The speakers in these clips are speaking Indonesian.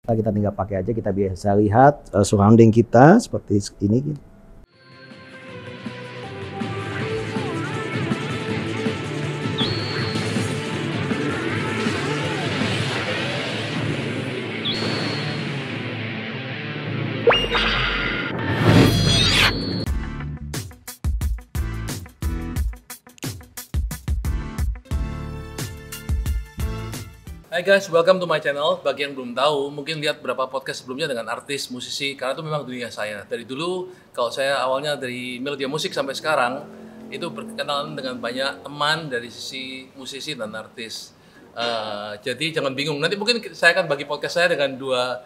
Kita tinggal pakai aja, kita bisa lihat surrounding kita seperti ini. Hai guys, welcome to my channel. Bagi yang belum tahu, mungkin lihat beberapa podcast sebelumnya dengan artis, musisi, karena itu memang dunia saya. Dari dulu, kalau saya awalnya dari media musik sampai sekarang, itu berkenalan dengan banyak teman dari sisi musisi dan artis. Jadi jangan bingung. Nanti mungkin saya akan bagi podcast saya dengan dua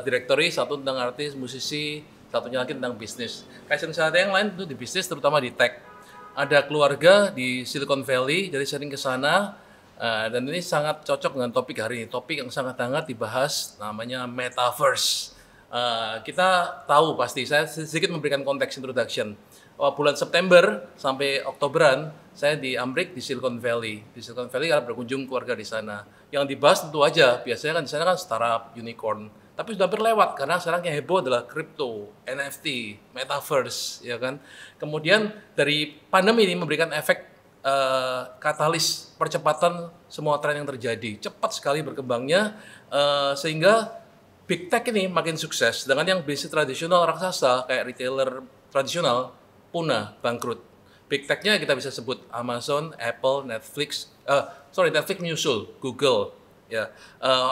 directory, satu tentang artis, musisi, satunya lagi tentang bisnis. Passion saya yang lain itu di bisnis, terutama di tech. Ada keluarga di Silicon Valley, jadi sering ke sana. Dan ini sangat cocok dengan topik hari ini. Topik yang sangat hangat dibahas namanya Metaverse. Kita tahu pasti, saya sedikit memberikan konteks introduction. Bulan September sampai Oktoberan, saya di Amrik di Silicon Valley. Di Silicon Valley ada berkunjung keluarga di sana. Yang dibahas tentu aja, biasanya kan di sana kan startup, unicorn. Tapi sudah berlewat karena sekarang yang heboh adalah crypto, NFT, Metaverse, ya kan. Kemudian dari pandemi ini memberikan efek katalis percepatan semua tren yang terjadi, cepat sekali berkembangnya, sehingga big tech ini makin sukses, sedangkan yang bisnis tradisional raksasa kayak retailer tradisional punah, bangkrut. Big tech-nya kita bisa sebut Amazon, Apple, Netflix Netflix menyusul, Google, ya,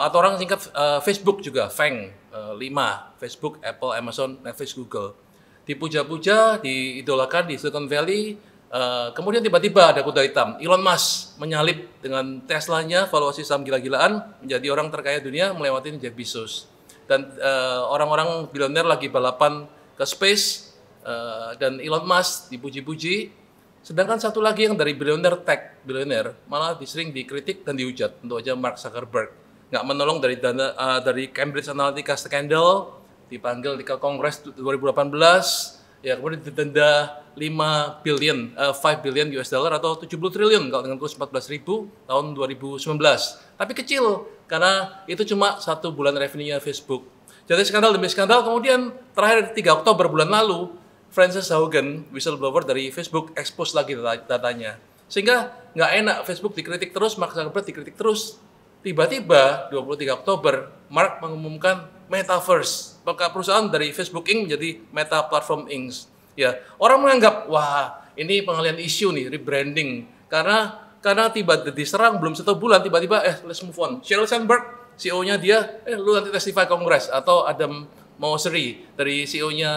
atau orang singkat Facebook juga, FANG, 5, Facebook, Apple, Amazon, Netflix, Google. Dipuja-puja, diidolakan di Silicon Valley. Kemudian tiba-tiba ada kuda hitam, Elon Musk menyalip dengan Teslanya, valuasi saham gila-gilaan, menjadi orang terkaya dunia melewati Jeff Bezos. Dan orang-orang bilioner lagi balapan ke space, dan Elon Musk dipuji-puji. Sedangkan satu lagi yang dari bilioner tech, bilioner malah sering dikritik dan dihujat. Tentu aja Mark Zuckerberg nggak menolong dari Cambridge Analytica scandal, dipanggil ke Kongres 2018. Ya, kemudian didenda 5 billion US dollar atau 70 triliun kalau dengan kurs 14.000 tahun 2019. Tapi kecil karena itu cuma 1 bulan revenue-nya Facebook. Jadi skandal demi skandal, kemudian terakhir 3 Oktober bulan lalu, Frances Haugen, whistleblower dari Facebook, expose lagi datanya. Sehingga nggak enak, Facebook dikritik terus, Mark Zuckerberg dikritik terus. Tiba-tiba 23 Oktober, Mark mengumumkan Metaverse. Maka perusahaan dari Facebook Inc. menjadi Meta Platform Inc. Ya, orang menganggap, wah ini pengalihan isu nih, rebranding. Karena diserang belum 1 bulan, tiba-tiba let's move on. Sheryl Sandberg, CEO-nya dia, lu nanti testify Kongres. Atau Adam Mosseri dari CEO-nya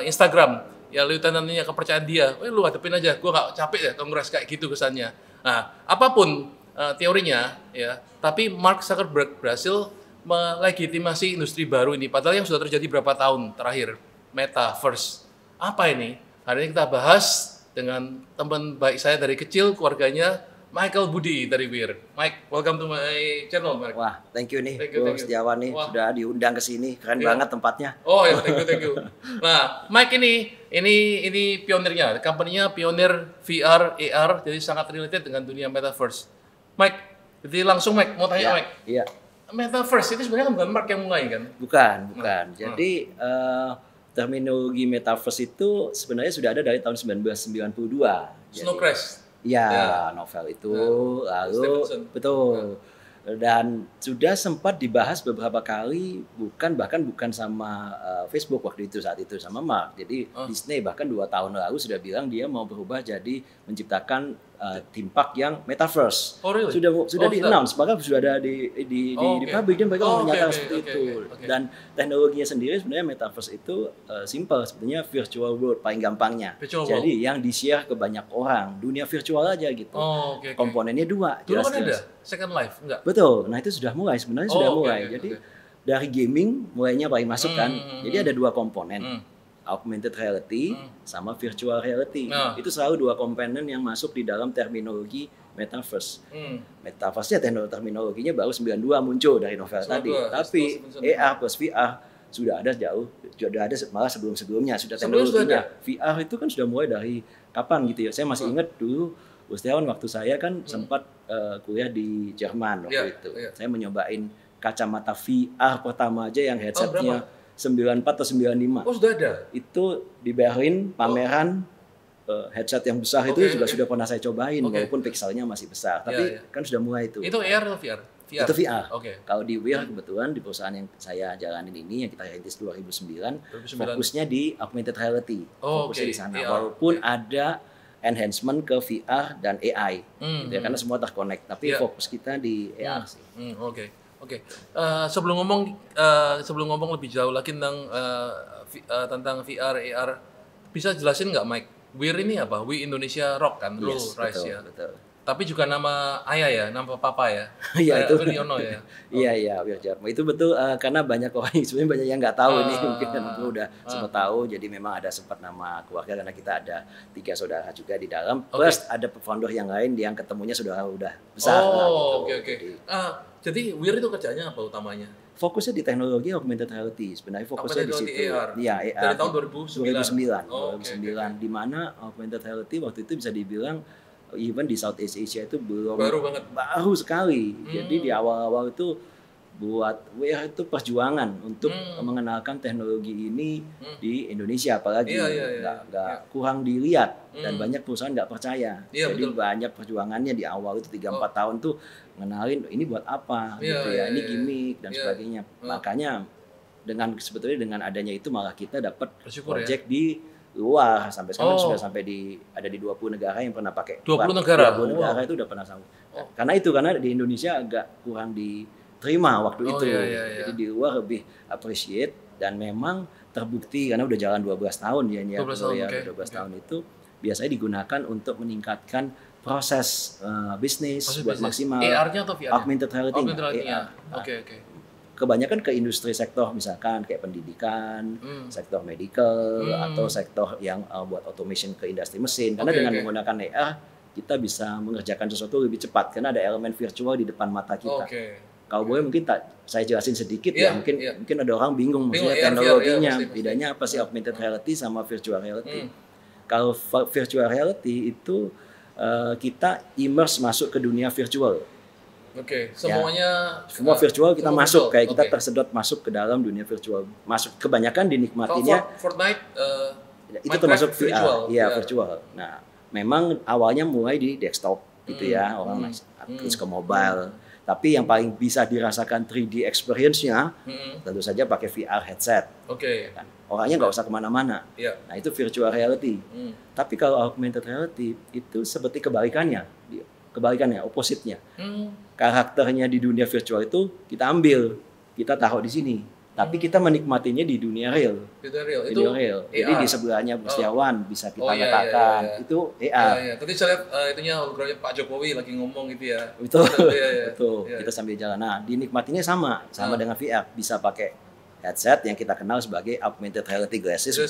Instagram, ya lu tandanya kepercayaan dia, lu hadapin aja, gua nggak capek ya Kongres kayak gitu kesannya. Nah, apapun teorinya, ya, tapi Mark Zuckerberg berhasil melegitimasi industri baru ini, padahal yang sudah terjadi berapa tahun terakhir, Metaverse. Apa ini? Hari ini kita bahas dengan teman baik saya dari kecil, keluarganya, Michael Budi dari Wir. Mike, welcome to my channel, Mike. Wah, thank you nih, Bro Setiawan nih, sudah diundang ke sini, keren banget tempatnya. Oh ya, thank you. Nah, Mike ini pionirnya, company-nya pionir VR, AR, jadi sangat related dengan dunia Metaverse. Mike, jadi langsung Mike, mau tanya Mike. Iya. Metaverse itu sebenarnya bukan Mark yang mulai kan? Bukan. Jadi terminologi Metaverse itu sebenarnya sudah ada dari tahun 1992. Snow Crash. Ya, novel itu, lalu Stevenson. Betul. Dan sudah sempat dibahas beberapa kali, bahkan bukan sama Facebook waktu itu, saat itu sama Mark. Jadi Disney bahkan 2 tahun lalu sudah bilang dia mau berubah jadi menciptakan theme park yang Metaverse. Oh, really? Sudah di-announce, bahkan sudah ada di publik, dan mereka menyatakan seperti itu. Dan teknologinya sendiri sebenarnya Metaverse itu simple, sebetulnya virtual world paling gampangnya. Jadi yang di-share ke banyak orang, dunia virtual aja gitu. Komponennya 2. Dulu kan ada Second Life, enggak? Betul. Nah itu sudah mulai, sebenarnya sudah mulai. Jadi dari gaming mulainya paling masuk kan. Jadi ada 2 komponen. Augmented reality sama virtual reality. Itu selalu 2 komponen yang masuk di dalam terminologi Metaverse. Metaverse-nya terminologinya baru 92 muncul dari novel tadi. Tapi AR plus VR sudah ada malah sebelum-sebelumnya sudah teknologinya. VR itu kan sudah mulai dari kapan gitu ya. Saya masih ingat dulu Setiawan waktu saya kan sempat kuliah di Jerman waktu itu. Saya menyobain kacamata VR pertama aja yang headsetnya 94 atau 95. Oh, sudah ada? Itu di Berlin pameran headset yang besar itu juga sudah pernah saya cobain, walaupun pixelnya masih besar. Tapi kan sudah mulai itu. Itu AR atau VR? Itu VR. Kalau di VR kebetulan di perusahaan yang saya jalanin ini, yang kita rintis 2009, fokusnya di augmented reality. Fokusnya di sana. Walaupun ada enhancement ke VR dan AI. Gitu ya, karena semua terkonek. Tapi fokus kita di AR sih. Oke. Sebelum ngomong lebih jauh lagi tentang VR, AR, bisa jelasin nggak, Mike? WIR ini apa? We Indonesia Rock kan, betul. Tapi juga nama ayah ya, nama papa ya. Iya itu. Wirjono ya. Iya Wirjono. Itu betul karena banyak orang sebenarnya banyak yang nggak tahu ini mungkin kan udah sempat tahu. Jadi memang ada sempat nama keluarga karena kita ada 3 saudara juga di dalam. Plus ada founder yang lain yang ketemunya sudah besar. Oke. Jadi WIR itu kerjanya apa utamanya? Fokusnya di teknologi augmented reality. Sebenarnya fokusnya di situ. Iya, AR. Dari tahun 2009. 2009 di mana augmented reality waktu itu bisa dibilang even di Southeast Asia itu belum baru sekali. Jadi di awal-awal itu buat WIR itu perjuangan untuk mengenalkan teknologi ini di Indonesia, apalagi nggak kurang dilihat dan banyak perusahaan nggak percaya. Jadi banyak perjuangannya di awal itu 3-4 tahun tuh ngenalin ini buat apa gitu ya, ini gimmick dan sebagainya. Makanya sebetulnya dengan adanya itu malah kita dapat project di luar, sampai sekarang sudah sampai ada di 20 negara yang pernah pakai. 20 negara? 20 negara itu udah pernah sanggup. Karena di Indonesia agak kurang diterima waktu itu. Jadi di luar lebih appreciate dan memang terbukti karena udah jalan 12 tahun ya. 12 tahun itu biasanya digunakan untuk meningkatkan proses bisnis buat maksimal. AR-nya atau VR-nya? Augmented reality. Oke. Kebanyakan ke industri sektor misalkan kayak pendidikan, sektor medical atau sektor yang buat automation ke industri mesin. Karena dengan menggunakan AR kita bisa mengerjakan sesuatu lebih cepat karena ada elemen virtual di depan mata kita. Kalau boleh mungkin saya jelasin sedikit mungkin ada orang bingung maksudnya teknologinya bedanya apa sih augmented reality sama virtual reality. Kalau virtual reality itu kita immerse masuk ke dunia virtual. Semua virtual kita masuk, kayak kita tersedot masuk ke dalam dunia virtual. Kebanyakan dinikmatinya. Fortnite itu termasuk VR, virtual. Nah, memang awalnya mulai di desktop gitu ya, orang akses ke mobile. Tapi yang paling bisa dirasakan 3D experience-nya tentu saja pakai VR headset. Kan? Orangnya nggak usah kemana-mana. Nah itu virtual reality. Tapi kalau augmented reality itu seperti kebalikannya, opposite-nya. Karakternya di dunia virtual itu kita ambil, kita taruh di sini. Tapi kita menikmatinya di dunia real. Jadi di sebelahnya Setiawan bisa kita letakkan. Itu AR. Tadi saya lihat itunya hologramnya Pak Jokowi lagi ngomong gitu ya. Betul. Kita sambil jalan. Nah, dinikmatinya sama dengan VR. Bisa pakai headset yang kita kenal sebagai augmented reality glasses di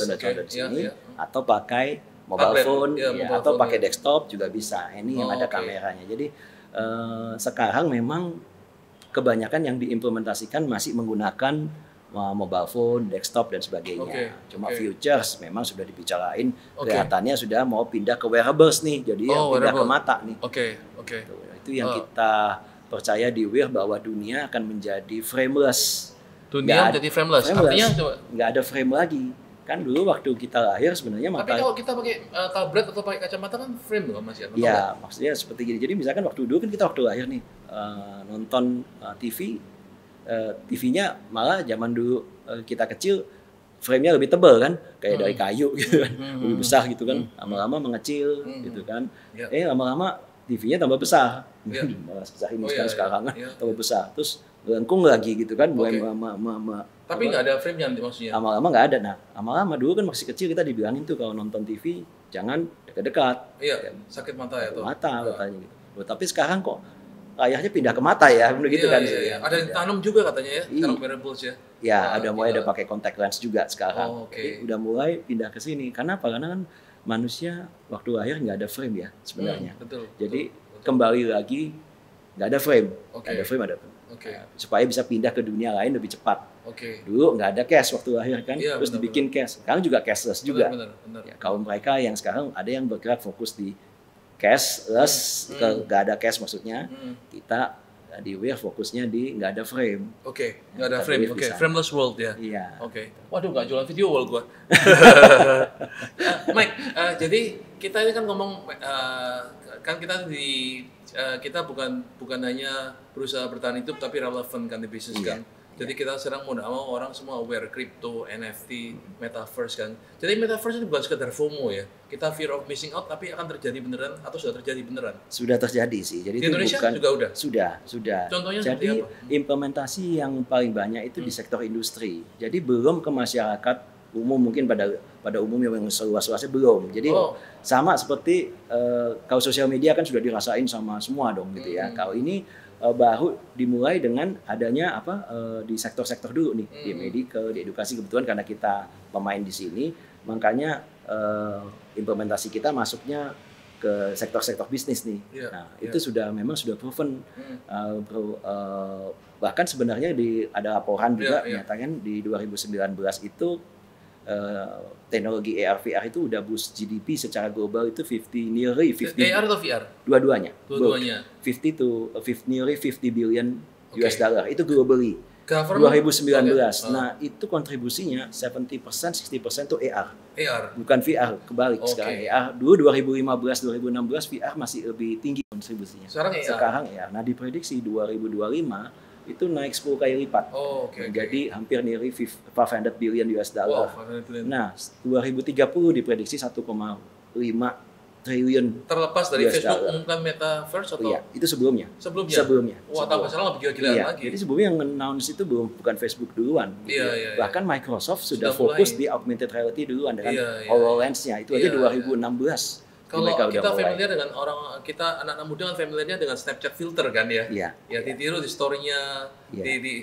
sini, atau pakai mobile phone, atau pakai desktop juga bisa. Ini yang ada kameranya. Jadi sekarang memang kebanyakan yang diimplementasikan masih menggunakan mobile phone, desktop dan sebagainya. Cuma futures memang sudah dibicarain, kelihatannya sudah mau pindah ke wearables nih, jadi pindah ke mata nih. Itu yang kita percaya di WIR bahwa dunia akan menjadi frameless. Menjadi frameless. Artinya nggak ada frame lagi. Kan dulu waktu kita lahir sebenarnya Tapi kalau kita pakai tablet atau pakai kacamata kan frame loh Mas ya? Iya, maksudnya seperti gini. Jadi misalkan waktu dulu kan kita waktu lahir nih nonton TV, TV-nya malah zaman dulu kita kecil frame-nya lebih tebal kan, kayak dari kayu gitu kan, lebih besar gitu kan. Lama-lama mengecil gitu kan. Lama-lama TV-nya tambah besar, malah sebesar ini sekarang kan, tambah besar. Terus melengkung lagi gitu kan, tapi nggak ada frame-nya maksudnya? Lama-lama nggak ada. Nah, lama-lama dulu kan masih kecil kita dibilangin tuh kalau nonton TV jangan dekat-dekat. Sakit mata ya tuh. Mata katanya gitu. Tapi sekarang kok layarnya pindah ke mata ya, begitu kan? Ada yang tanam juga katanya ya, sekarang wearables ya. Ada mulai ada pakai contact lens juga sekarang. Jadi udah mulai pindah ke sini. Karena apa? Karena kan manusia waktu lahir nggak ada frame ya sebenarnya. Jadi kembali lagi nggak ada frame. Ada frame ada. Supaya bisa pindah ke dunia lain lebih cepat. Dulu nggak ada cash waktu lahir kan, terus dibikin cash. Sekarang juga cashless juga. Kaum mereka yang sekarang ada yang bergerak fokus di cashless, nggak ada cash maksudnya. Kita di Wear fokusnya di nggak ada frame. Oke, nggak ada frame. Oke, frameless world ya. Iya. Oke. Waduh, nggak jualan video wall gua. Mike, jadi kita ini kan ngomong kan kita bukan hanya berusaha bertahan hidup tapi relevan kan di bisnis kan. Jadi kita sedang mau orang semua aware crypto, NFT, metaverse kan. Jadi metaverse itu bukan sekedar FOMO ya. Kita fear of missing out tapi akan terjadi beneran atau sudah terjadi beneran? Sudah terjadi sih. Jadi di Indonesia bukan, juga udah? Sudah. Contohnya jadi apa? Implementasi yang paling banyak itu di sektor industri. Jadi belum ke masyarakat umum, mungkin pada umumnya yang seluas-luasnya belum. Jadi sama seperti kalau sosial media kan sudah dirasain sama semua dong gitu ya. Kalau ini baru dimulai dengan adanya di sektor-sektor dulu nih, di medical, di edukasi. Kebetulan karena kita pemain di sini, makanya implementasi kita masuknya ke sektor-sektor bisnis nih. Itu memang sudah proven. Bahkan sebenarnya ada laporan juga menyatakan di 2019 itu teknologi AR VR itu udah boost GDP secara global itu 50. AR atau VR? Dua-duanya. 50 nearly 50 billion US dollar itu globally. 2019. Nah, itu kontribusinya 70%, 60% itu AR. Bukan VR, kebalik sekarang AR. Dulu 2015, 2016 VR masih lebih tinggi kontribusinya. Sekarang AR. Nah, diprediksi 2025 itu naik 10 kali lipat. Jadi hampir nearly 500 billion US dollar. Nah, 2030 diprediksi 1,5 triliun. Terlepas dari Facebook mengumumkan metaverse atau? Iya, itu sebelumnya. Wah, tambah salah lebih gila-gilaan lagi. Jadi sebelumnya yang announce itu bukan Facebook duluan. Bahkan Microsoft sudah fokus di augmented reality duluan dengan HoloLens-nya. Itu aja 2016. Kalau kita familiar dengan kita anak-anak muda kan familiarnya dengan Snapchat filter kan ya. Ditiru di story-nya di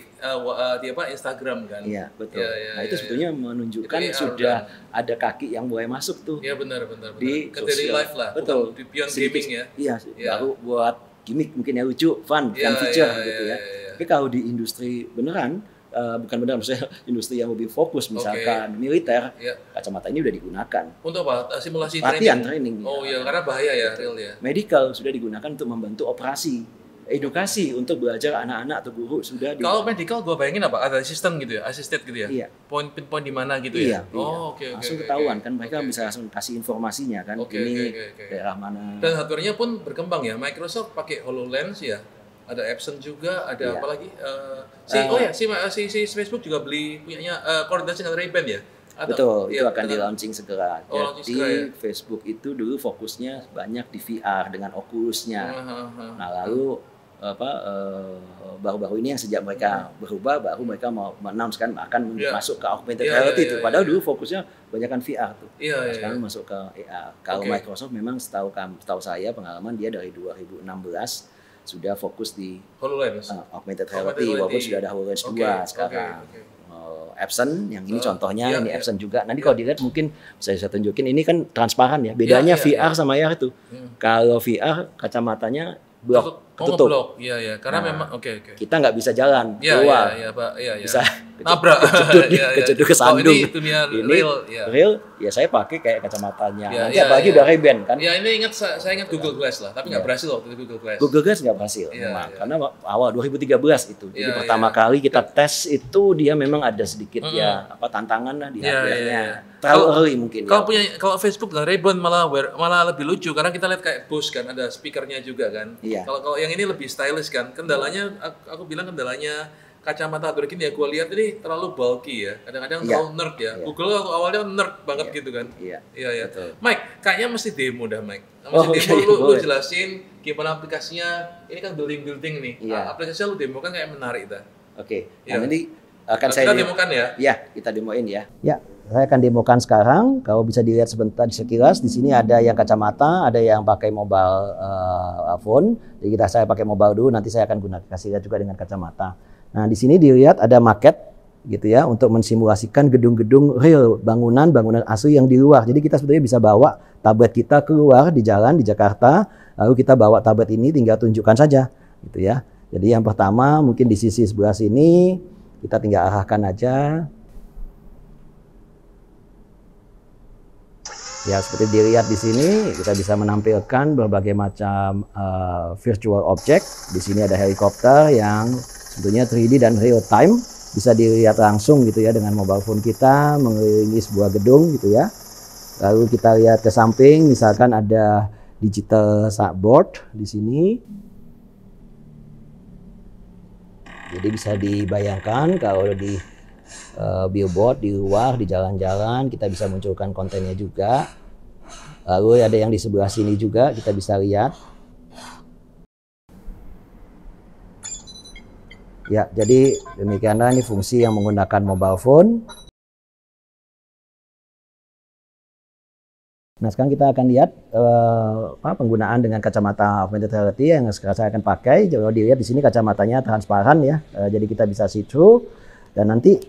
Instagram kan. Iya, betul. Nah, itu sebetulnya menunjukkan sudah ada kaki yang mulai masuk tuh. Iya, benar. Di daily life lah. Betul. Di beyond gaming ya. Iya, baru buat gimmick mungkin ya, lucu, fun feature gitu ya. Tapi kalau di industri beneran, bukan benar, maksudnya industri yang lebih fokus, misalkan militer, kacamata ini udah digunakan. Untuk apa? Simulasi training. Oh iya, karena bahaya ya, real ya. Medical sudah digunakan untuk membantu operasi. Edukasi untuk belajar anak-anak atau guru sudah. Kalau medical gue bayangin apa? Ada assistant gitu ya, assisted gitu ya? Iya. Poin di mana gitu ya? Oke. Langsung ketahuan kan, mereka bisa langsung kasih informasinya kan. Ini daerah mana. Dan hardware-nya pun berkembang ya. Microsoft pakai HoloLens ya. Ada Epson juga, ada apa lagi? Si Facebook juga punyanya koordinasi dengan Ray-Ban ya? Betul, itu akan di launching segera. Jadi Facebook itu dulu fokusnya banyak di VR dengan Oculus-nya. Nah, lalu baru-baru ini yang sejak mereka berubah, baru mereka mau announce kan akan masuk ke augmented reality itu. Padahal dulu fokusnya banyak kan VR tuh. Sekarang masuk ke AR. Kalau Microsoft memang setahu saya pengalaman dia dari 2016 sudah fokus di HoloLens, augmented reality, walaupun sudah ada HoloLens 2 sekarang. Epson, yang ini contohnya, ini Epson juga. Nanti kalau dilihat mungkin saya tunjukin, ini kan transparan ya. Bedanya VR sama AR itu. Kalau VR kacamatanya tutup. Iya. Karena memang kita nggak bisa jalan keluar. Bisa nabrak, keceduk ke sandung. Ini dunia real. Ya saya pakai kayak kacamatanya. Nanti apalagi udah Ray-Ban kan. Ya ini saya ingat Google Glass lah, tapi nggak berhasil waktu itu Google Glass. Google Glass nggak berhasil, karena awal 2013 itu. Jadi pertama kali kita tes itu dia memang ada sedikit tantangan lah di hardware-nya. Terlalu early mungkin. Kalau Facebook dan Ray-Ban malah lebih lucu karena kita lihat kayak Bose kan, ada speakernya juga kan. Kalau yang ini lebih stylish kan. Kendalanya aku bilang kendalanya kacamata hardware gini ya, gue lihat ini terlalu bulky ya, kadang-kadang terlalu nerd ya. Google waktu awalnya nerd banget gitu kan. Iya. Mike, kayaknya mesti demo dah Mike. Lu jelasin gimana aplikasinya. Ini kan building nih. Aplikasinya lu demo kan kayak menarik dah. Nanti akan kita demokan ya. Iya, kita demoin ya. Ya, saya akan demokan sekarang. Kalau bisa dilihat sebentar sekilas, di sini ada yang kacamata, ada yang pakai mobile phone. Jadi saya pakai mobile dulu, nanti saya akan kasih lihat juga dengan kacamata. Nah, di sini dilihat ada maket gitu ya untuk mensimulasikan gedung-gedung real, bangunan asli yang di luar. Jadi kita sebetulnya bisa bawa tablet kita keluar di jalan di Jakarta, lalu kita bawa tablet ini tinggal tunjukkan saja gitu ya. Jadi yang pertama mungkin di sisi sebelah sini kita tinggal arahkan aja. Ya, seperti dilihat di sini, kita bisa menampilkan berbagai macam virtual object. Di sini ada helikopter yang tentunya 3D dan real time, bisa dilihat langsung gitu ya dengan mobile phone kita mengelilingi sebuah gedung gitu ya. Lalu kita lihat ke samping, misalkan ada digital board di sini. Jadi bisa dibayangkan kalau di billboard di luar, di jalan-jalan, kita bisa munculkan kontennya juga. Lalu ada yang di sebelah sini juga kita bisa lihat. Ya, jadi demikianlah ini fungsi yang menggunakan mobile phone. Nah, sekarang kita akan lihat penggunaan dengan kacamata augmented reality yang sekarang saya akan pakai. Kalau dilihat di sini kacamatanya transparan ya, jadi kita bisa see through dan nanti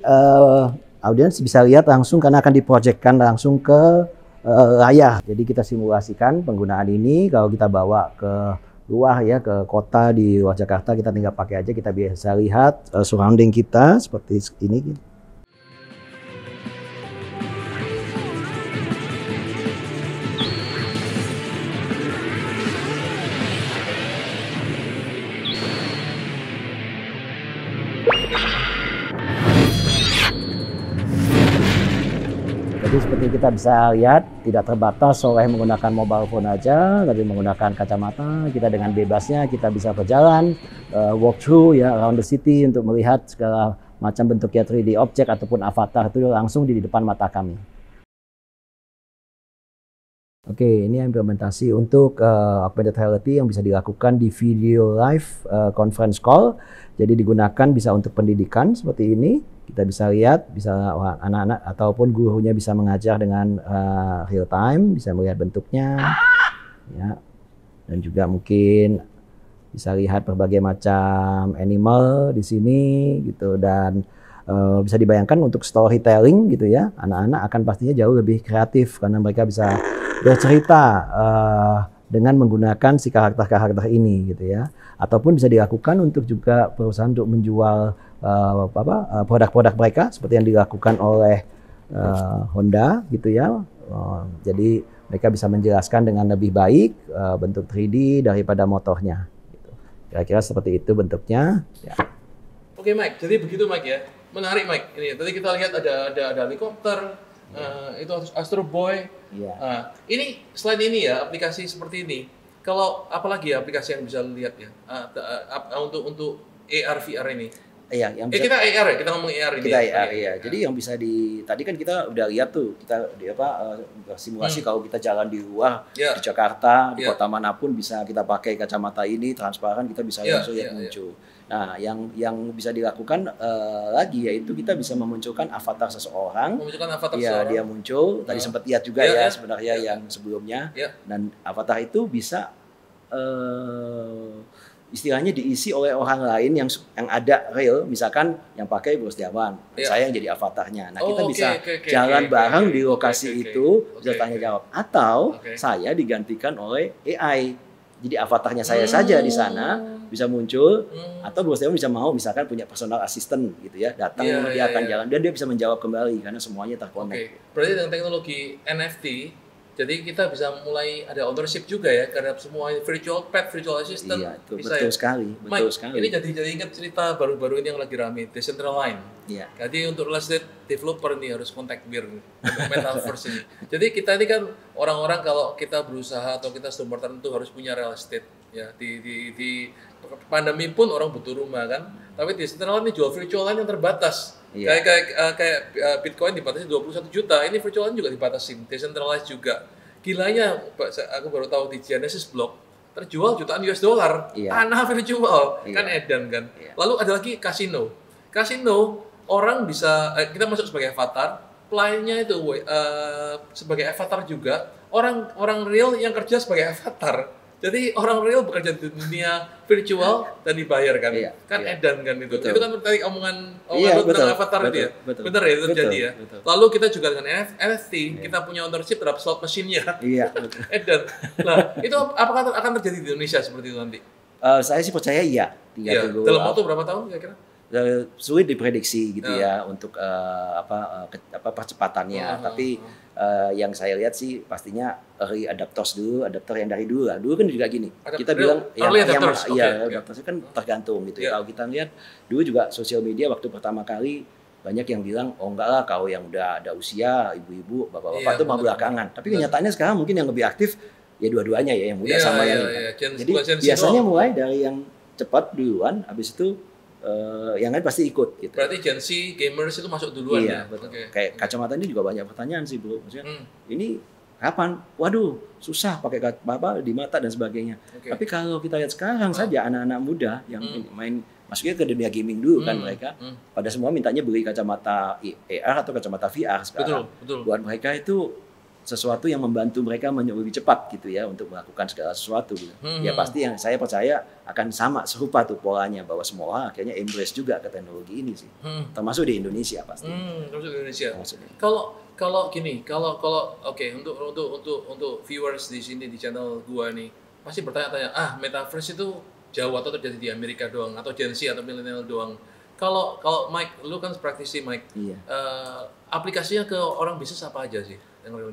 audiens bisa lihat langsung karena akan diprojekkan langsung ke layar. Jadi kita simulasikan penggunaan ini kalau kita bawa ke luar ya, ke kota di luar Jakarta, kita tinggal pakai aja, kita bisa lihat surrounding kita seperti ini. Jadi seperti kita bisa lihat, tidak terbatas oleh menggunakan mobile phone aja, tapi menggunakan kacamata, kita dengan bebasnya kita bisa berjalan, walk through ya around the city untuk melihat segala macam bentuknya 3D object ataupun avatar itu langsung di depan mata kami. Oke, ini implementasi untuk augmented reality yang bisa dilakukan di video live conference call. Jadi digunakan bisa untuk pendidikan seperti ini. Kita bisa lihat, bisa anak-anak ataupun gurunya bisa mengajar dengan real time, bisa melihat bentuknya, ya. Dan juga mungkin bisa lihat berbagai macam animal di sini, gitu. Dan bisa dibayangkan untuk storytelling, gitu ya. Anak-anak akan pastinya jauh lebih kreatif karena mereka bisa bercerita dengan menggunakan si karakter-karakter ini, gitu ya. Ataupun bisa dilakukan untuk juga perusahaan untuk menjual produk-produk mereka seperti yang dilakukan oleh Honda gitu ya. Jadi mereka bisa menjelaskan dengan lebih baik bentuk 3D daripada motornya. Gitu. Kira-kira seperti itu bentuknya. Ya. Oke Mike, jadi begitu Mike ya. Menarik Mike. Ini tadi kita lihat ada helikopter, itu Astro Boy. Ya. Ini selain ini ya aplikasi seperti ini. Kalau apalagi ya aplikasi yang bisa lihat ya untuk AR VR ini. Iya, yang bisa, kita AR ya, kita ngomong AR ini. Kita AR ya. Jadi yang bisa tadi kan kita udah lihat tuh, kita simulasi kalau kita jalan di luar di Jakarta, di kota manapun bisa kita pakai kacamata ini transparan, kita bisa langsung lihat muncul. Nah, yang bisa dilakukan lagi yaitu kita bisa memunculkan avatar seseorang. Memunculkan avatar seseorang. Dia muncul. Tadi sempat lihat juga sebenarnya yang sebelumnya. Dan avatar itu bisa istilahnya diisi oleh orang lain yang ada real, misalkan yang pakai Bro Setiawan, saya yang jadi avatarnya. Nah, kita bisa jalan bareng di lokasi itu, bisa tanya jawab. Atau saya digantikan oleh AI. Jadi avatarnya saya saja di sana bisa muncul, atau Bro Setiawan bisa mau misalkan punya personal assistant gitu ya, datang dia akan jalan dan dia bisa menjawab kembali karena semuanya terkonek. Berarti dengan teknologi NFT jadi kita bisa mulai ada ownership juga ya karena semua virtual pet, virtual assistant. Iya, itu betul sekali, betul sekali. Ini jadi ingat cerita baru-baru ini yang lagi rame, Decentraland. Iya. Jadi untuk real estate developer nih harus kontak BIR untuk metaverse ini. Jadi kita ini kan orang-orang kalau kita berusaha atau kita sumber tertentu harus punya real estate ya di pandemi pun orang butuh rumah kan. Tapi Decentraland ini jual virtualan yang terbatas. Iya. Kayak Bitcoin dibatasi 21 juta, ini virtual juga dibatasi, decentralized juga. Gilanya, aku baru tahu di Genesis Block terjual jutaan US dollar, tanah virtual, kan edan kan. Lalu ada lagi kasino. Kasino orang bisa kita masuk sebagai avatar, pelayannya itu sebagai avatar juga, orang real yang kerja sebagai avatar. Jadi orang real bekerja di dunia virtual dan dibayar kan, edan kan itu. Betul. Itu kan tadi omongan tentang avatar itu ya. Benar ya itu terjadi ya. Betul. Lalu kita juga dengan NFT kita punya ownership terhadap slot machine-nya. Iya. Edan. Nah itu apakah akan terjadi di Indonesia seperti itu nanti? Saya sih percaya iya. Dalam waktu berapa tahun kira-kira? sulit diprediksi gitu ya untuk percepatannya. Tapi yang saya lihat sih pastinya early adapters dulu, adapter yang dari dulu lah. Dulu kan juga gini, kita bilang adapters kan tergantung gitu ya. Kalau kita lihat dulu juga sosial media waktu pertama kali banyak yang bilang, oh enggak lah kau yang udah ada usia, ibu-ibu, bapak-bapak itu mau belakangan. Tapi kenyataannya sekarang mungkin yang lebih aktif ya dua-duanya ya, yang muda sama yang ini. Jadi biasanya mulai dari yang cepat duluan, habis itu yang lain pasti ikut gitu. Berarti Gen Z gamers itu masuk duluan ya? Betul. Kayak kacamata ini juga banyak pertanyaan sih bro. Maksudnya ini kapan? Waduh, susah pakai di mata dan sebagainya. Tapi kalau kita lihat sekarang saja anak-anak muda yang main masuknya ke dunia gaming dulu kan mereka pada semua mintanya beli kacamata AR atau kacamata VR sekarang. Betul. Buat mereka itu sesuatu yang membantu mereka lebih cepat gitu ya untuk melakukan segala sesuatu gitu. Ya pasti yang saya percaya akan sama serupa tuh polanya bahwa semua orang akhirnya embrace juga ke teknologi ini sih. Termasuk di Indonesia pasti. Termasuk di Indonesia. Kalau gini, kalau oke, untuk viewers di sini di channel gua nih pasti bertanya-tanya, metaverse itu jauh atau terjadi di Amerika doang atau Gen Z atau milenial doang. Kalau Mike, lu kan praktisi Mike. Iya. Aplikasinya ke orang bisnis apa aja sih?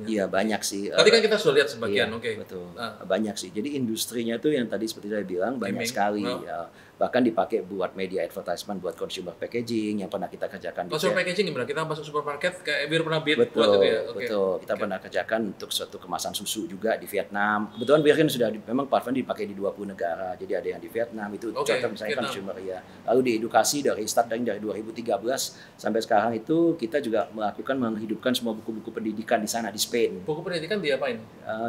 Iya banyak sih. Tadi kan kita sudah lihat sebagian, betul. Banyak sih. Jadi industrinya tuh yang tadi seperti saya bilang banyak sekali. Ya. Bahkan dipakai buat media advertisement, buat consumer packaging yang pernah kita kerjakan. Consumer packaging gimana? Kita masuk supermarket kayak Bir pernah betul, buat itu ya? Betul. Kita pernah kerjakan untuk suatu kemasan susu juga di Vietnam. Kebetulan Bir kan sudah memang platform dipakai di 20 negara. Jadi ada yang di Vietnam itu contoh misalnya consumer ya. Lalu di edukasi dari 2013 sampai sekarang itu kita juga menghidupkan semua buku-buku pendidikan di sana di Spain. Buku pendidikan diapain?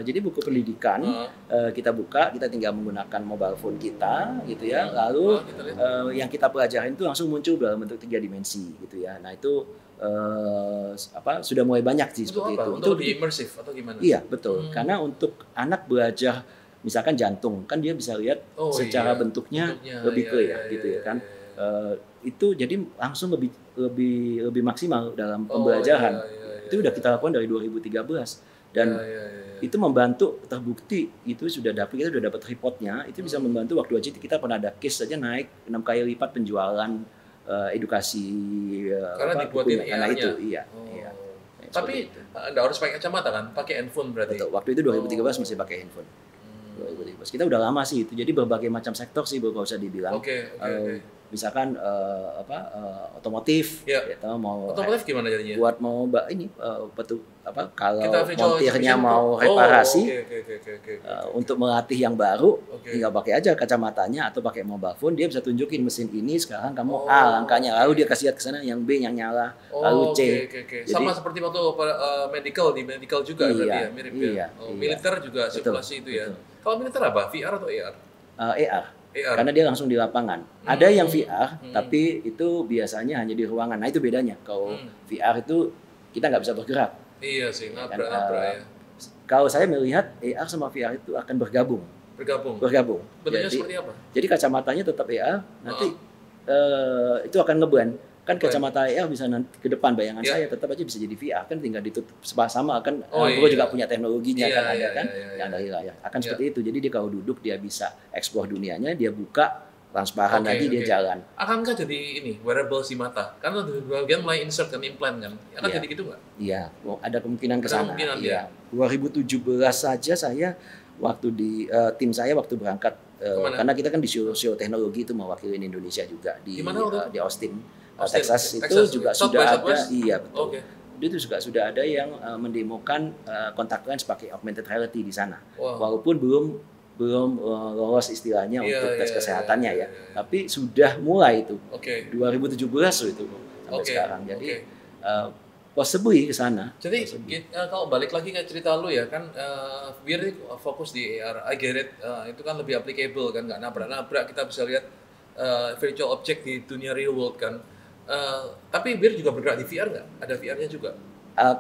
Jadi buku pendidikan kita buka, kita tinggal menggunakan mobile phone kita gitu ya. Lalu yang kita pelajarin itu langsung muncul dalam bentuk 3 dimensi gitu ya. Nah itu sudah mulai banyak sih seperti itu. Untuk lebih imersif atau gimana? Iya betul. Karena untuk anak belajar misalkan jantung kan dia bisa lihat secara bentuknya lebih clear gitu ya kan. Itu jadi langsung lebih maksimal dalam pembelajaran. Itu udah kita lakukan dari 2013 dan itu membantu terbukti itu kita sudah dapat reportnya itu bisa membantu waktu aja kita pernah ada case saja naik 6 kali lipat penjualan edukasi karena dibuatin karena itu iya. Tapi nggak harus pakai kacamata kan, pakai handphone berarti. Betul. Waktu itu 2013 masih pakai handphone. 2013. Kita udah lama sih itu. Jadi berbagai macam sektor sih kalau usah dibilang. Misalkan otomotif atau mau otomotif gimana jadinya? Buat mau kalau montirnya mau reparasi untuk melatih yang baru tinggal pakai aja kacamatanya atau pakai mobile phone dia bisa tunjukin mesin ini sekarang kamu A langkahnya lalu dia kasih lihat ke sana yang B yang nyala lalu C. Jadi, sama seperti waktu di medical juga berarti ya mirip ya. Militer juga simulasi itu ya. Kalau militer apa? VR atau AR? AR. Karena dia langsung di lapangan. Ada yang VR, tapi itu biasanya hanya di ruangan. Nah itu bedanya. Kalau VR itu kita nggak bisa bergerak. Iya sih, nabrak ya. Kalau saya melihat AR sama VR itu akan bergabung. Bentuknya seperti apa? Jadi kacamatanya tetap AR, nanti itu akan ngeblend. Kan kacamata AR bisa nanti ke depan bayangan saya tetap aja bisa jadi VR kan tinggal ditutup sama kan Bro juga punya teknologinya yang dari layar akan seperti itu jadi dia kalau duduk dia bisa explore dunianya dia buka transparan lagi dia jalan. Akankah jadi ini wearables di mata? Karena bagian mulai insert kan implant kan jadi gitu nggak? Iya ada kemungkinan ke sana. 2017 saja saya waktu di tim saya waktu berangkat karena kita kan di show teknologi itu mewakili Indonesia juga di Austin. Texas itu juga sudah ada, iya betul. Itu juga sudah ada yang mendemokan contact lens pakai augmented reality di sana. Walaupun belum lolos istilahnya untuk tes kesehatannya ya. Tapi sudah mulai itu. 2017 itu sampai sekarang. Jadi possibly ke sana. Jadi kalau balik lagi ke cerita lu ya kan biar fokus di AR, I get it, itu kan lebih applicable kan nggak nabrak-nabrak kita bisa lihat virtual object di dunia real world kan. Tapi Bir juga bergerak di VR nggak? Ada VR-nya juga?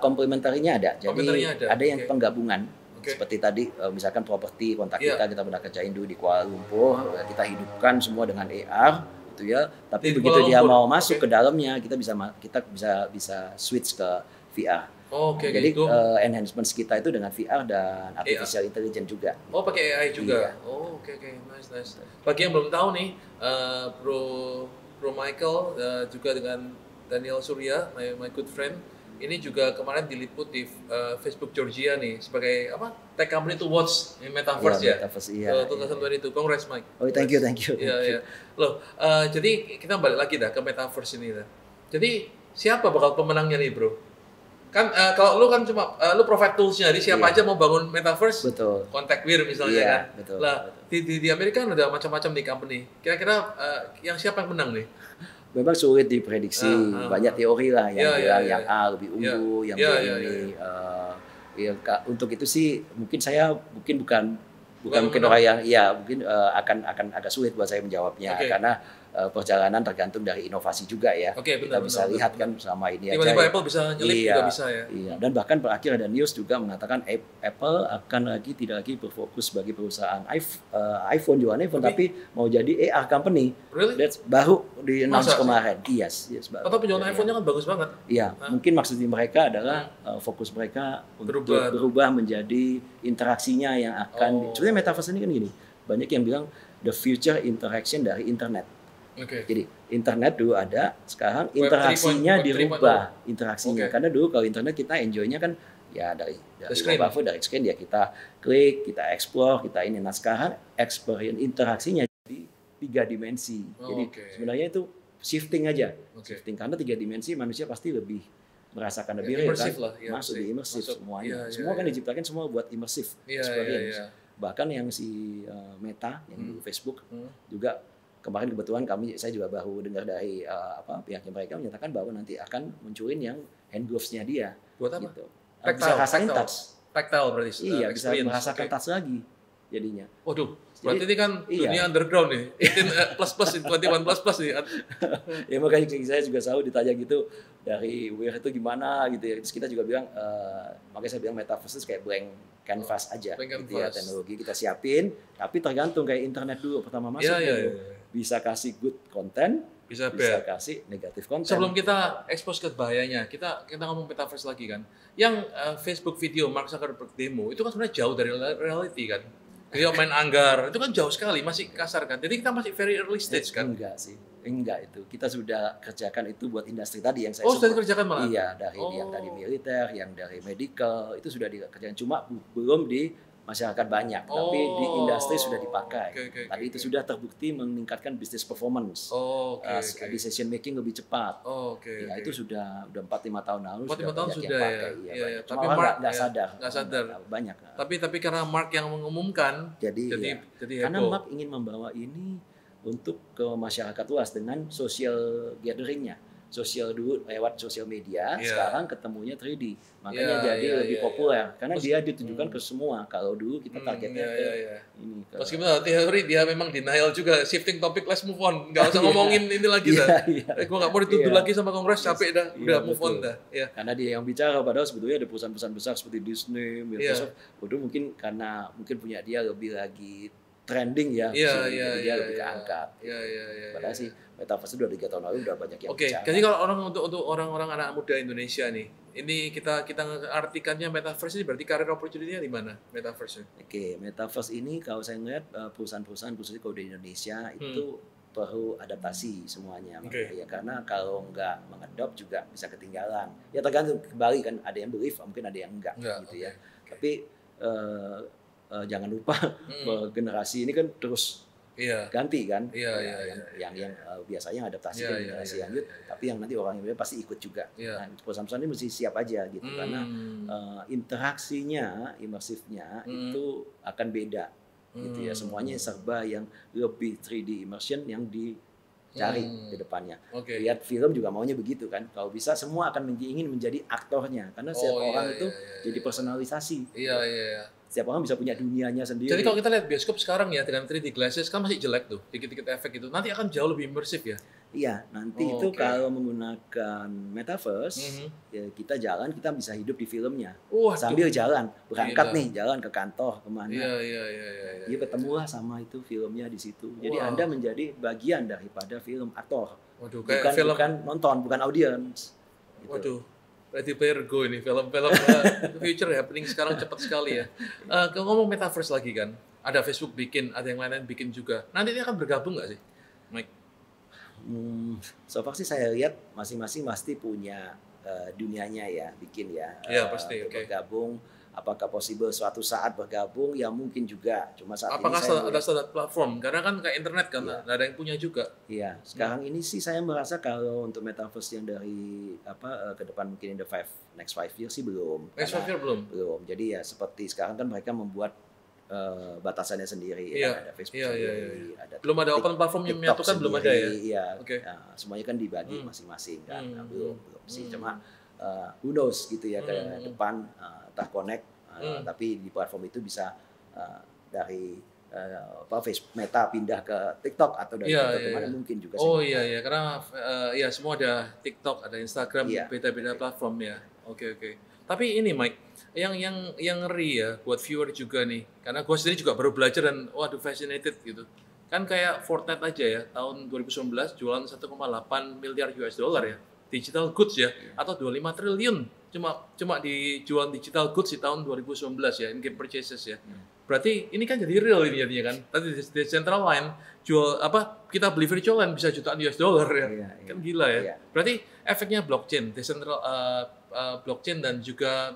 Komplementarinya ada. Jadi ada yang penggabungan. Seperti tadi misalkan properti kontak kita pernah kerjain dulu di Kuala Lumpur, kita hidupkan semua dengan AR gitu ya. Tapi begitu dia mau masuk ke dalamnya, kita bisa switch ke VR. Jadi enhancement kita itu dengan VR dan artificial intelligence juga. Pakai AI juga. Nice. Bagi yang belum tahu nih, Bro Bro Michael, juga dengan Daniel Surya, my good friend. Ini juga kemarin diliput di Facebook Georgia nih sebagai apa? Tech company to watch in Metaverse ya. Metaverse, iya. 2022. Congrats Mike. Oh, thank you. Iya. Loh, jadi kita balik lagi dah ke Metaverse ini dah. Jadi siapa bakal pemenangnya nih, Bro? Kan kalau lu kan cuma lu provide tools-nya, jadi siapa aja mau bangun Metaverse, betul. Contact Wir misalnya kan. Betul. Lah, di Amerika kan ada macam-macam nih company. Kira-kira yang siapa yang menang nih? Memang sulit diprediksi, banyak teori lah yang bilang yang A lebih unggul, yang B ini. Untuk itu sih mungkin saya bukan mungkin orang yang mungkin akan agak sulit buat saya menjawabnya karena perjalanan tergantung dari inovasi juga ya. Kita bisa lihat kan selama ini tiba-tiba aja. Apple bisa nyelip juga bisa ya. Iya, dan bahkan terakhir ada news juga mengatakan Apple tidak lagi berfokus sebagai perusahaan iPhone jualan iPhone, tapi mau jadi AR company. Really? That's baru di announce kemarin. Yes, atau penjualan iPhone-nya kan bagus banget. Iya, mungkin maksudnya mereka adalah fokus mereka untuk berubah menjadi interaksinya yang akan. Sebenarnya Metaverse ini kan gini, banyak yang bilang the future interaction dari internet. Jadi internet dulu ada, sekarang interaksinya dirubah interaksinya. Karena dulu kalau internet kita enjoy-nya kan ya dari screen ya kita klik, kita explore, kita ini. Nah sekarang experience interaksinya jadi 3 dimensi. Jadi sebenarnya itu shifting aja, shifting karena 3 dimensi manusia pasti lebih merasakan lebih real kan, masuk di immersive semuanya. Semua kan diciptakan semua buat immersive experience. Bahkan yang si Meta yang di Facebook juga kemarin kebetulan saya juga baru dengar dari pihaknya mereka menyatakan bahwa nanti akan munculin yang hand gloves-nya dia. Buat apa? Gitu. Bisa rasain touch. Tactile berarti. Iya, bisa merasakan touch lagi jadinya. Waduh, berarti ini kan dunia underground nih. 18++, 21++ nih. Ya makanya saya juga selalu ditanya gitu dari Weir itu gimana gitu ya. Terus kita juga bilang, makanya saya bilang Metaverse itu kayak blank canvas aja. Gitu ya, teknologi kita siapin, tapi tergantung kayak internet dulu pertama masuk. Bisa kasih good content, bisa kasih negatif content. Sebelum kita expose ke bahayanya, kita ngomong Metaverse lagi kan. Yang Facebook video Mark Zuckerberg demo itu kan sebenarnya jauh dari reality kan. Dia main anggar, itu kan jauh sekali, masih kasar kan. Jadi kita masih very early stage kan. Enggak itu. Kita sudah kerjakan itu buat industri tadi yang saya sebut. Sudah dikerjakan malah? Iya, yang dari militer, yang dari medical, itu sudah dikerjakan. Cuma belum di masyarakat banyak, tapi di industri sudah dipakai. Tadi itu sudah terbukti meningkatkan business performance. Decision making lebih cepat. Itu sudah 4-5 tahun lalu. 4-5 tahun sudah ya. Tapi Mark nggak sadar. Banyak. Tapi karena Mark yang mengumumkan, jadi karena Mark ingin membawa ini untuk ke masyarakat luas dengan social gatheringnya. Sosial dulu lewat sosial media, sekarang ketemunya 3D, makanya jadi lebih populer karena dia ditujukan ke semua. Kalau dulu kita targetnya ini. Meskipun teori dia memang denial juga, shifting topik, let's move on, nggak usah ngomongin ini lagi dah. Gue nggak mau dituduh lagi sama Kongres, capek dah, udah move on dah. Karena dia yang bicara, padahal sebetulnya ada perusahaan-perusahaan besar seperti Disney, Microsoft, mungkin karena punya dia lebih lagi trending ya, dia lebih keangkat. Padahal sih Metaverse udah 3 tahun lalu udah banyak yang bicara. Jadi kalau untuk orang-orang anak muda Indonesia nih, ini kita artikannya Metaverse ini berarti career opportunity-nya di mana Metaverse? Metaverse ini kalau saya ngeliat perusahaan-perusahaan khususnya kalau di Indonesia itu perlu adaptasi semuanya. Ya karena kalau nggak mengadop juga bisa ketinggalan. Ya tergantung kembali kan, ada yang believe, mungkin ada yang enggak gitu ya. Tapi jangan lupa generasi ini kan terus ganti kan, yang biasanya adaptasi ke generasi lanjut, tapi yang nanti orang yang pasti ikut juga. Nah, perusahaan-perusahaan ini mesti siap aja gitu, karena interaksinya, imersifnya itu akan beda gitu ya. Semuanya serba yang lebih 3D immersion yang dicari ke depannya. Lihat film juga maunya begitu kan. Kalau bisa semua akan ingin menjadi aktornya, karena setiap orang itu jadi personalisasi. Setiap orang bisa punya dunianya sendiri. Jadi kalau kita lihat bioskop sekarang ya dengan 3D glasses kan masih jelek tuh, dikit-dikit efek itu. Nanti akan jauh lebih imersif ya. Iya, nanti itu kalau menggunakan Metaverse, ya kita bisa hidup di filmnya. Sambil jalan, berangkat nih, jalan ke kantor kemana. Dia ketemulah sama itu filmnya di situ. Jadi Anda menjadi bagian daripada film aktor. Bukan nonton, bukan audience. Gitu. Waduh. Ready Player Go ini film-film future happening sekarang cepat sekali ya. Ngomong Metaverse lagi kan, ada Facebook bikin, ada yang lain-lain bikin juga. Nanti ini akan bergabung nggak sih, Mike? So far sih saya lihat masing-masing pasti punya dunianya ya, bikin ya. Iya pasti. Bergabung. Apakah possible suatu saat bergabung? Ya mungkin juga. Cuma saat apakah ini saya ada standar platform? Karena kan kayak internet kan, nggak ada yang punya juga. Iya. Sekarang ini sih saya merasa kalau untuk metaverse yang dari ke depan mungkin in the next 5 years sih belum. Next 5 years belum. Belum. Jadi ya seperti sekarang kan mereka membuat batasannya sendiri. Iya. Ada Facebook sendiri. Ada belum ada open platform yang menyatukan, belum ada ya. Iya. Semuanya kan dibagi masing-masing kan. Belum sih. Cuma who knows gitu ya ke depan terconnect, tapi di platform itu bisa dari Facebook Meta pindah ke TikTok atau dari TikTok kemana mungkin juga. Iya karena ya semua ada TikTok, ada Instagram, beda-beda platform ya. Oke. Tapi ini Mike, yang ngeri ya buat viewer juga nih, karena gue sendiri juga baru belajar dan waduh fascinated gitu. Kan kayak Fortnite aja ya, tahun 2019 jualan 1,8 miliar US dollar ya. Digital goods ya, atau 25 triliun cuma dijual digital goods di tahun 2019 ya, in-game purchases ya. Berarti ini kan jadi real ini jadinya kan. Tadi di Central Line jual kita beli virtual land bisa jutaan US dollar ya. Kan gila ya. Berarti efeknya blockchain, decentral blockchain dan juga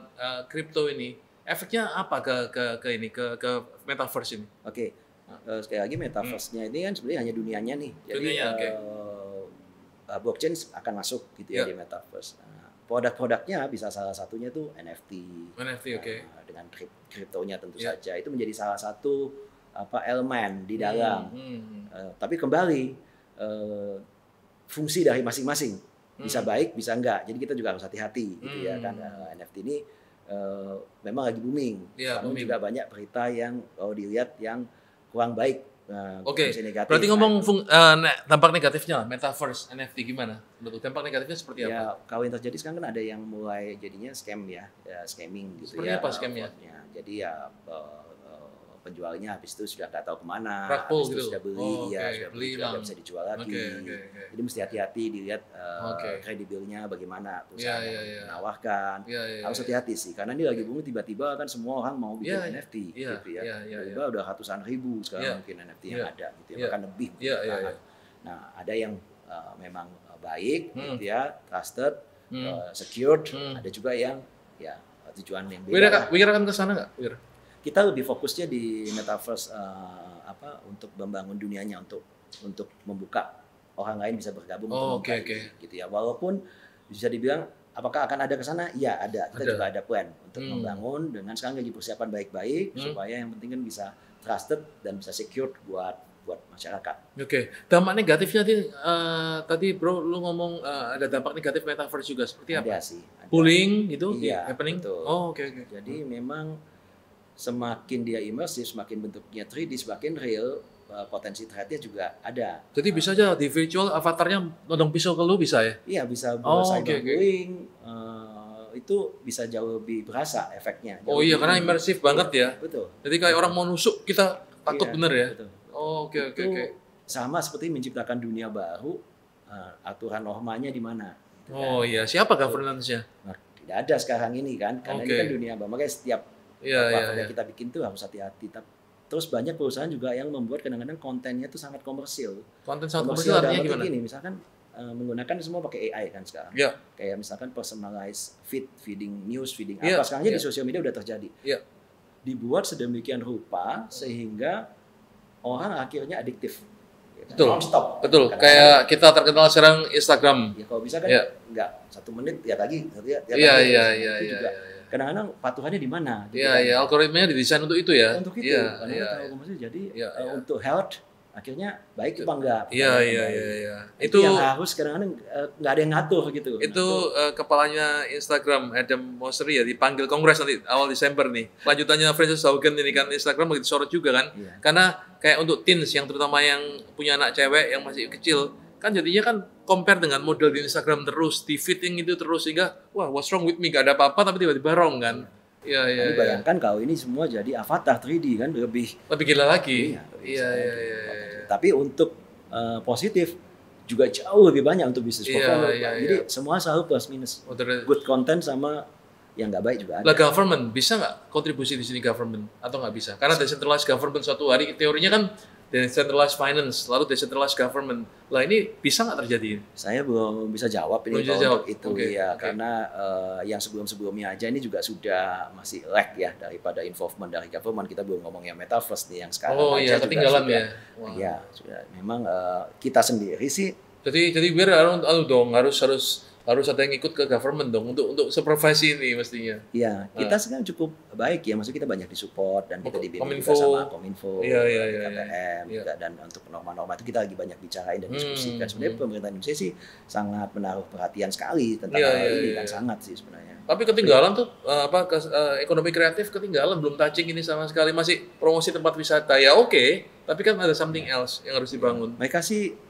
crypto ini, efeknya apa ke metaverse ini? Oke. Sekali lagi metaverse-nya ini kan sebenarnya hanya dunianya nih. Jadi blockchain akan masuk gitu ya di metaverse. Produk-produknya bisa salah satunya tuh NFT. Dengan kriptonya tentu saja itu menjadi salah satu elemen di dalam. Tapi kembali fungsi dari masing-masing bisa baik bisa enggak. Jadi kita juga harus hati-hati gitu ya kan. NFT ini memang lagi booming. Namun juga banyak berita yang kalau dilihat yang kurang baik. Berarti ngomong dampak negatifnya metaverse NFT gimana? Bentuk dampak negatifnya seperti apa? Ya, kalau yang terjadi sekarang kan ada yang mulai jadinya scam ya scamming gitu. Seperti apa scamnya? Jadi ya penjualnya habis itu sudah nggak tahu kemana, habis itu gitu. sudah beli, sudah nggak bisa dijual lagi. Jadi mesti hati-hati dilihat kredibilnya bagaimana perusahaan yang menawarkan. Harus hati-hati sih, karena ini lagi booming tiba-tiba kan semua orang mau bikin NFT gitu ya. Tiba-tiba udah ratusan ribu sekarang mungkin NFT yang ada gitu ya, bahkan lebih. Nah ada yang memang baik gitu ya, trusted, secured, ada juga yang ya tujuan yang beda. Wir akan ke sana nggak? Kita lebih fokusnya di metaverse untuk membangun dunianya untuk membuka orang lain bisa bergabung gitu ya. Walaupun bisa dibilang apakah akan ada ke sana? Ya ada. Kita juga ada plan untuk membangun dengan sekarang lagi persiapan baik-baik supaya yang penting kan bisa trusted dan bisa secure buat masyarakat. Dampak negatifnya tadi bro lu ngomong ada dampak negatif metaverse juga seperti apa? Ada sih. Bullying gitu happening? Betul. Jadi memang semakin dia imersif, semakin bentuknya 3D, semakin real, potensi threat-nya juga ada. Jadi bisa aja di virtual avatarnya nodong pisau ke lu bisa ya? Iya bisa cyberbullying, itu bisa jauh lebih berasa efeknya. Karena imersif banget ya. Betul. Jadi kayak orang mau nusuk kita takut bener ya? Betul. Oke. Sama seperti menciptakan dunia baru, aturan normanya di mana? Siapa governance-nya? Nah, tidak ada sekarang ini kan, karena ini kan dunia baru. Makanya setiap platform yang kita bikin tuh harus hati-hati. Terus banyak perusahaan juga yang membuat kadang-kadang kontennya tuh sangat komersil. Konten sangat komersil artinya gimana? Gini, misalkan menggunakan semua pakai AI kan sekarang. Kayak misalkan personalized feeding news, feeding apa. Sekarang di sosial media udah terjadi. Dibuat sedemikian rupa sehingga orang akhirnya adiktif. Betul. Non-stop. Betul. Kayak kita terkenal sekarang Instagram. Ya kalau bisa kan enggak 1 menit ya lagi. Iya. Kadang-kadang patuhannya di mana? Iya, algoritmanya didesain untuk itu ya. Untuk itu. Karena jadi untuk health akhirnya baik apa enggak? Iya. Itu yang harus kadang-kadang nggak ada yang ngatur gitu. Itu kepalanya Instagram Adam Mosseri ya dipanggil Kongres nanti awal Desember nih. Lanjutannya Frances Haugen ini kan Instagram begitu sorot juga kan. Karena kayak untuk teens yang terutama yang punya anak cewek yang masih kecil kan jadinya kan compare dengan model di Instagram terus, di fitting itu terus sehingga wah what's wrong with me, gak ada apa-apa tapi tiba-tiba wrong kan. Iya. Bayangkan kalau ini semua jadi avatar 3D kan lebih gila lagi. Iya. Tapi untuk positif juga jauh lebih banyak untuk bisnis portfolio. Jadi semua selalu plus minus. Good content sama yang nggak baik juga ada. Lah government bisa nggak kontribusi di sini government atau nggak bisa? Karena decentralized government suatu hari teorinya kan decentralized finance, lalu decentralized government. Lah ini bisa nggak terjadi? Saya belum bisa jawab ini untuk itu ya, karena yang sebelum-sebelumnya aja ini juga sudah masih lag ya daripada involvement dari government. Kita belum ngomong yang metaverse nih yang sekarang. Oh iya, ketinggalan sudah, ya. Wow. Ya sudah. Memang kita sendiri sih. Jadi biar harus ada yang ikut ke government dong untuk supervisi ini mestinya. Iya, kita sekarang cukup baik ya, maksudnya kita banyak disupport dan kita dibimbing juga sama Kominfo, KPM juga, dan untuk norma-norma itu kita lagi banyak bicarain dan diskusikan. Sebenarnya pemerintah Indonesia sih sangat menaruh perhatian sekali tentang hal ini kan, sangat sih sebenarnya. Tapi ketinggalan tuh ekonomi kreatif ketinggalan, belum touching ini sama sekali, masih promosi tempat wisata ya oke, tapi kan ada something else yang harus dibangun. Mereka sih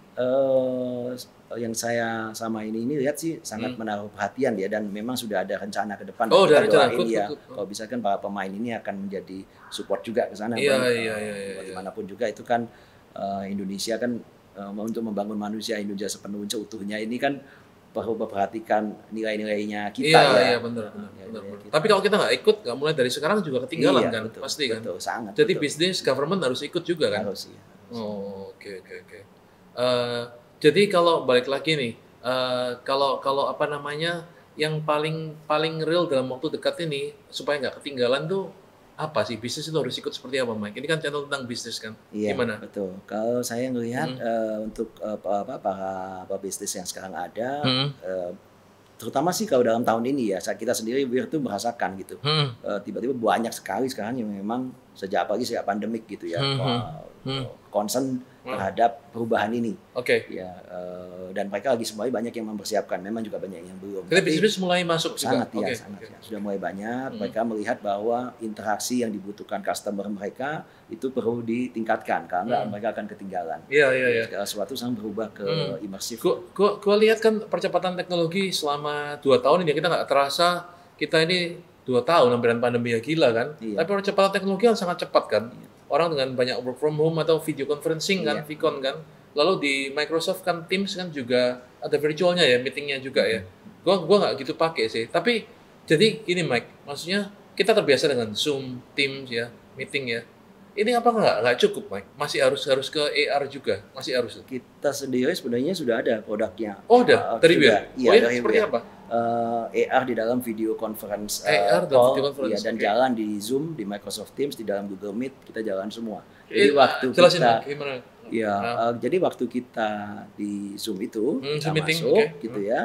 yang saya sama ini lihat sih sangat menaruh perhatian ya, dan memang sudah ada rencana ke depan. Dari rencana kalau bisa kan para pemain ini akan menjadi support juga ke sana. Bagaimanapun juga itu kan Indonesia kan untuk membangun manusia Indonesia sepenuhnya seutuhnya ini kan perlu memperhatikan nilai-nilainya kita ya. Iya benar. Tapi kalau kita nggak ikut, nggak mulai dari sekarang juga ketinggalan kan, betul, pasti kan. Betul, sangat. Jadi bisnis government harus ikut juga kan. Harus. Oh oke. Jadi kalau balik lagi nih, kalau apa namanya yang paling real dalam waktu dekat ini supaya nggak ketinggalan tuh apa sih? Bisnis itu harus ikut seperti apa, Mike? Ini kan channel tentang bisnis kan? Iya, gimana? Betul. Kalau saya ngelihat untuk para bisnis yang sekarang ada, terutama sih kalau dalam tahun ini ya, kita sendiri tuh merasakan gitu. Tiba-tiba banyak sekali sekarang yang memang sejak pandemik gitu ya, concern terhadap perubahan ini. Ya, dan mereka lagi semuanya banyak yang mempersiapkan, memang juga banyak yang belum. Jadi bisnis mulai masuk sangat juga? Sangat. Sudah mulai banyak. Mereka melihat bahwa interaksi yang dibutuhkan customer mereka itu perlu ditingkatkan, karena mereka akan ketinggalan. Iya. Segala sesuatu sangat berubah ke imersif. Gua lihat kan percepatan teknologi selama 2 tahun ini, kita nggak terasa kita ini 2 tahun hampiran pandemi ya, gila kan. Tapi percepatan teknologi kan sangat cepat kan. Orang dengan banyak work from home atau video conferencing kan, Vicon kan. Lalu di Microsoft kan Teams kan juga ada virtualnya ya, meetingnya juga ya. Gua nggak gitu pakai sih. Tapi jadi ini Mike, maksudnya kita terbiasa dengan Zoom, Teams ya, meeting ya. Ini apa nggak cukup, Mike? Masih harus ke AR juga, masih harus. Kita sendiri sebenarnya sudah ada produknya. Oh, udah dari Weir. Iya, dari seperti apa? AR di dalam video conference, dan jalan di Zoom, di Microsoft Teams, di dalam Google Meet, kita jalan semua. Jadi waktu jelasin kita, gimana? Jadi waktu kita di Zoom itu kita masuk, gitu ya,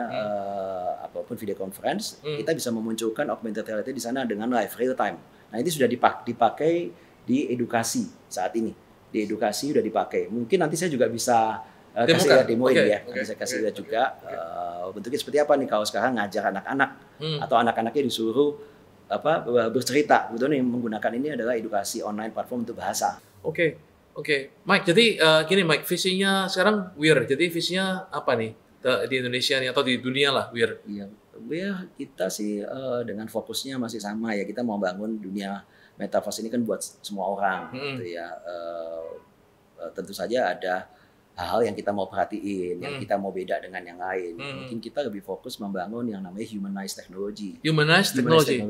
apapun video conference, kita bisa memunculkan augmented reality di sana dengan live real time. Nah itu sudah dipakai di edukasi saat ini. Di edukasi udah dipakai. Mungkin nanti saya juga bisa kasih lihat demoin ya. Nanti saya kasih lihat juga bentuknya seperti apa nih kalau sekarang ngajar anak-anak atau anak-anaknya disuruh bercerita. Kebetulan yang menggunakan ini adalah edukasi online platform untuk bahasa. Oke. Mike, jadi gini Mike, visinya sekarang Weir. Jadi visinya apa nih di Indonesia nih atau di dunia lah Weir? Iya, Weir kita sih dengan fokusnya masih sama ya. Kita mau bangun dunia metaverse ini kan buat semua orang gitu ya. Tentu saja ada hal-hal yang kita mau perhatiin, yang kita mau beda dengan yang lain. Mungkin kita lebih fokus membangun yang namanya humanized technology. Humanized technology.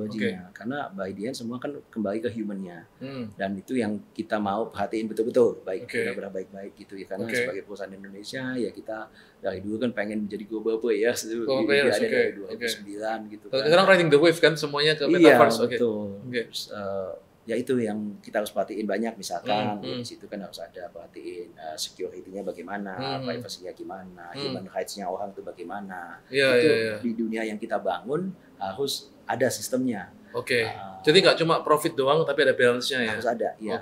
Karena by the end semua kan kembali ke humannya. Dan itu yang kita mau perhatiin betul-betul, baik benar-benar baik-baik gitu ya. Karena sebagai perusahaan Indonesia ya kita dari dulu kan pengen menjadi global players. Dari 2009 gitu kan. Sekarang riding the wave kan semuanya ke metaverse. Betul. Terus, ya itu yang kita harus perhatiin banyak, misalkan di situ kan harus ada perhatiin security-nya bagaimana, privacy-nya gimana, human rights-nya orang itu bagaimana. Di dunia yang kita bangun harus ada sistemnya. Jadi nggak cuma profit doang tapi ada balance-nya ya. Harus ada, ya.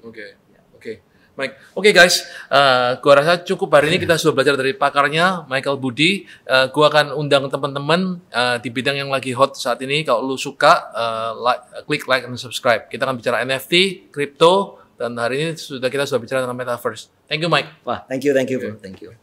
Oke. Baik. Oke guys, gua rasa cukup hari ini kita sudah belajar dari pakarnya Michael Budi. Gua akan undang teman-teman di bidang yang lagi hot saat ini. Kalau lu suka, klik like and subscribe. Kita akan bicara NFT, crypto, dan hari ini kita sudah bicara tentang metaverse. Thank you Mike. Wah, thank you.